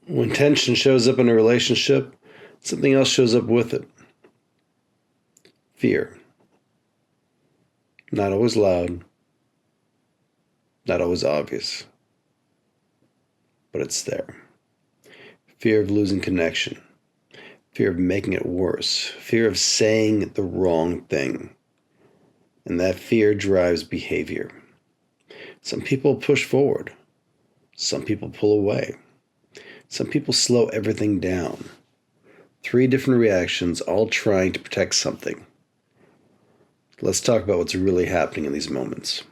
When tension shows up in a relationship, something else shows up with it. Fear. Not always loud, not always obvious, but it's there. Fear of losing connection, fear of making it worse, fear of saying the wrong thing. And that fear drives behavior. Some people push forward. Some people pull away. Some people slow everything down. 3 different reactions, all trying to protect something. Let's talk about what's really happening in these moments.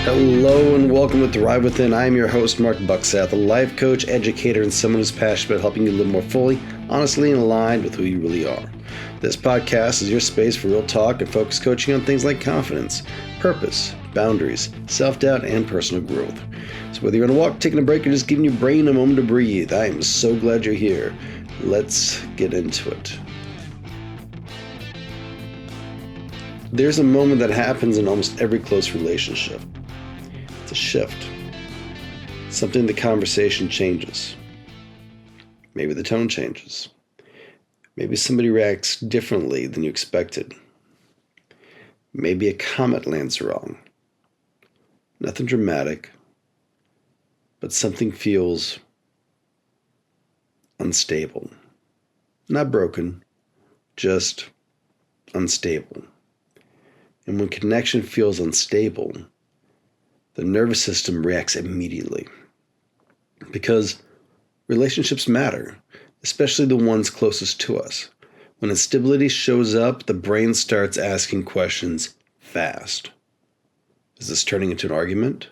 Hello and welcome to Thrive Within. I am your host, Marc, a life coach, educator, and someone who's passionate about helping you live more fully, honestly, and aligned with who you really are. This podcast is your space for real talk and focused coaching on things like confidence, purpose, boundaries, self-doubt, and personal growth. So whether you're on a walk, taking a break, or just giving your brain a moment to breathe, I am so glad you're here. Let's get into it. There's a moment that happens in almost every close relationship. It's a shift. Something in the conversation changes. Maybe the tone changes. Maybe somebody reacts differently than you expected. Maybe a comment lands wrong. Nothing dramatic, but something feels unstable. Not broken, just unstable. And when connection feels unstable, the nervous system reacts immediately. Because relationships matter, especially the ones closest to us. When instability shows up, the brain starts asking questions fast. Is this turning into an argument?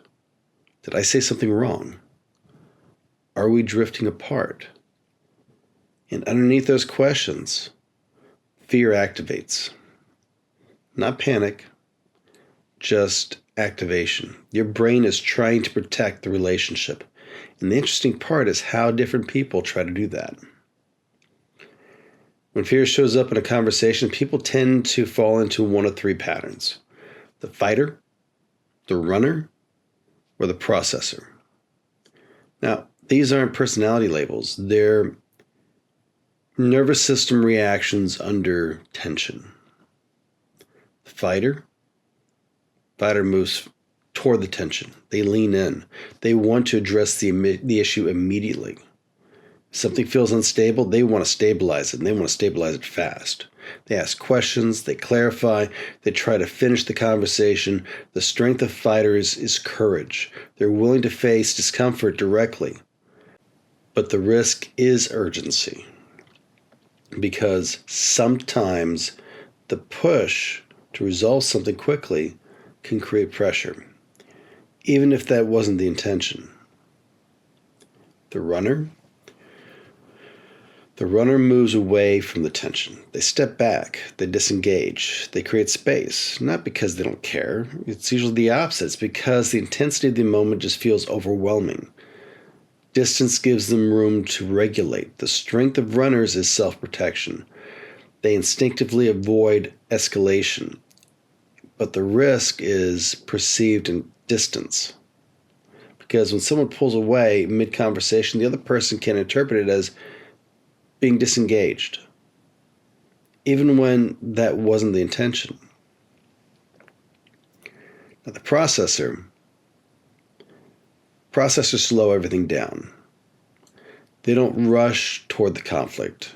Did I say something wrong? Are we drifting apart? And underneath those questions, fear activates. Not panic, just activation. Your brain is trying to protect the relationship. And the interesting part is how different people try to do that. When fear shows up in a conversation, people tend to fall into one of 3 patterns: the fighter, the runner, or the processor. Now, these aren't personality labels. They're nervous system reactions under tension. The fighter moves toward the tension. They lean in. They want to address the issue immediately. If something feels unstable, they want to stabilize it, and they want to stabilize it fast. They ask questions, they clarify, they try to finish the conversation. The strength of fighters is courage. They're willing to face discomfort directly. But the risk is urgency. Because sometimes the push to resolve something quickly can create pressure, even if that wasn't the intention. The runner moves away from the tension. They step back, they disengage, they create space, not because they don't care. It's usually the opposite. It's because the intensity of the moment just feels overwhelming. Distance gives them room to regulate. The strength of runners is self-protection. They instinctively avoid escalation, but the risk is perceived in distance. Because when someone pulls away mid-conversation, the other person can interpret it as being disengaged, even when that wasn't the intention. Now, the processors slow everything down. They don't rush toward the conflict,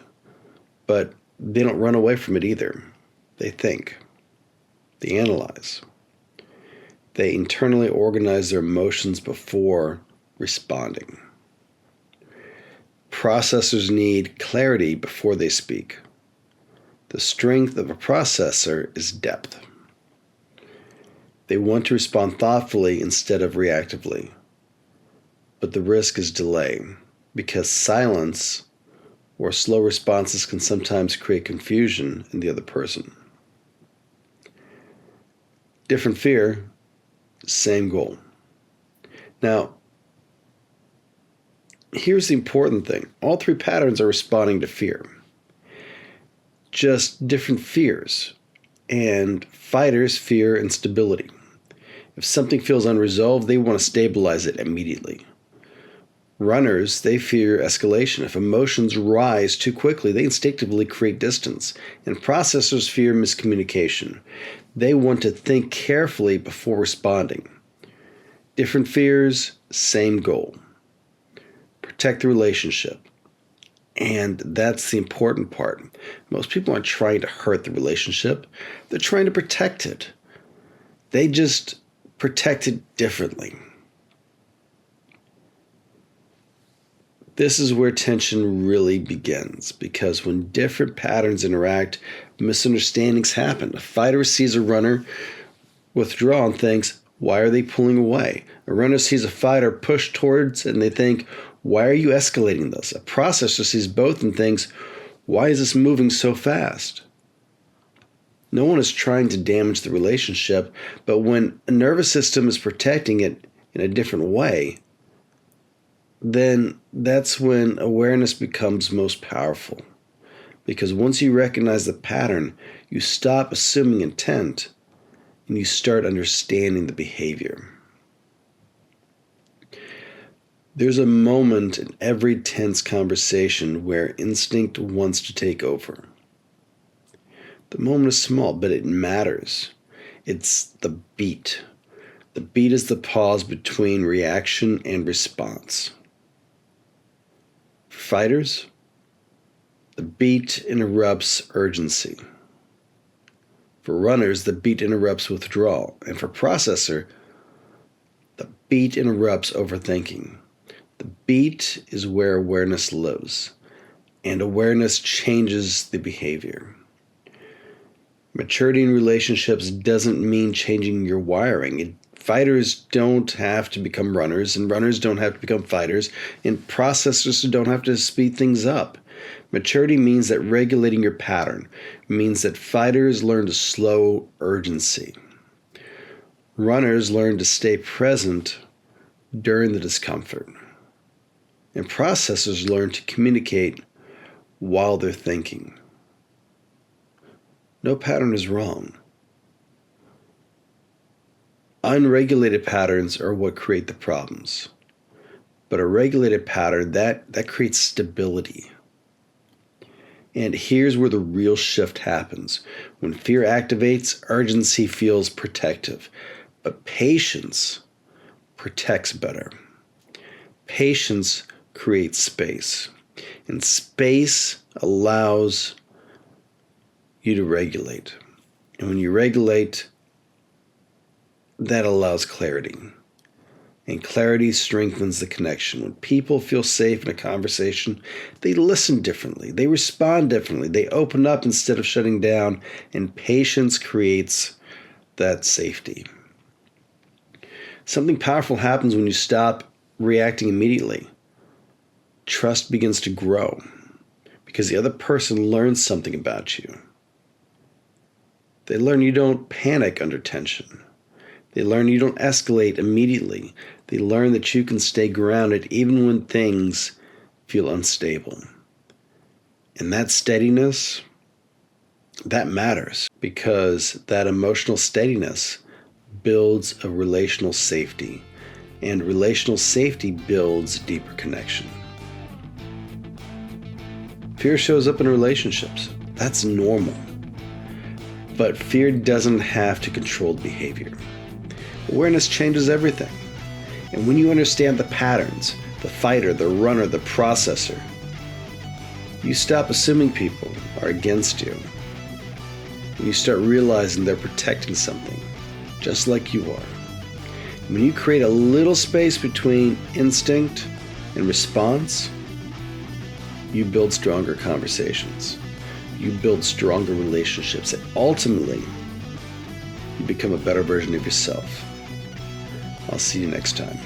but they don't run away from it either. They think. They analyze. They internally organize their emotions before responding. Processors need clarity before they speak. The strength of a processor is depth. They want to respond thoughtfully instead of reactively. But the risk is delay, because silence or slow responses can sometimes create confusion in the other person. Different fear, same goal. Now, here's the important thing. All 3 patterns are responding to fear. Just different fears. And fighters fear instability. If something feels unresolved, they want to stabilize it immediately. Runners, they fear escalation. If emotions rise too quickly, they instinctively create distance. And processors fear miscommunication. They want to think carefully before responding. Different fears, same goal. Protect the relationship. And that's the important part. Most people aren't trying to hurt the relationship. They're trying to protect it. They just protect it differently. This is where tension really begins, because when different patterns interact, misunderstandings happen. A fighter sees a runner withdraw and thinks, why are they pulling away? A runner sees a fighter push towards and they think, why are you escalating this? A processor sees both and thinks, why is this moving so fast? No one is trying to damage the relationship, but when a nervous system is protecting it in a different way, then that's when awareness becomes most powerful. Because once you recognize the pattern, you stop assuming intent and you start understanding the behavior. There's a moment in every tense conversation where instinct wants to take over. The moment is small, but it matters. It's the beat. The beat is the pause between reaction and response. For fighters, the beat interrupts urgency. For runners, the beat interrupts withdrawal. And for processor, the beat interrupts overthinking. The beat is where awareness lives, and awareness changes the behavior. Maturity in relationships doesn't mean changing your wiring. Fighters don't have to become runners, and runners don't have to become fighters, and processors don't have to speed things up. Maturity means that regulating your pattern means that fighters learn to slow urgency. Runners learn to stay present during the discomfort. And processors learn to communicate while they're thinking. No pattern is wrong. Unregulated patterns are what create the problems. But a regulated pattern, that creates stability. And here's where the real shift happens. When fear activates, urgency feels protective. But patience protects better. Patience creates space. And space allows you to regulate. And when you regulate, that allows clarity. And clarity strengthens the connection. When people feel safe in a conversation, they listen differently. They respond differently. They open up instead of shutting down. And patience creates that safety. Something powerful happens when you stop reacting immediately. Trust begins to grow because the other person learns something about you. They learn you don't panic under tension. They learn you don't escalate immediately. They learn that you can stay grounded even when things feel unstable. And that steadiness, that matters because that emotional steadiness builds a relational safety, and relational safety builds deeper connection. Fear shows up in relationships. That's normal. But fear doesn't have to control the behavior. Awareness changes everything. And when you understand the patterns, the fighter, the runner, the processor, you stop assuming people are against you. And you start realizing they're protecting something, just like you are. When you create a little space between instinct and response, you build stronger conversations. You build stronger relationships. And ultimately, you become a better version of yourself. I'll see you next time.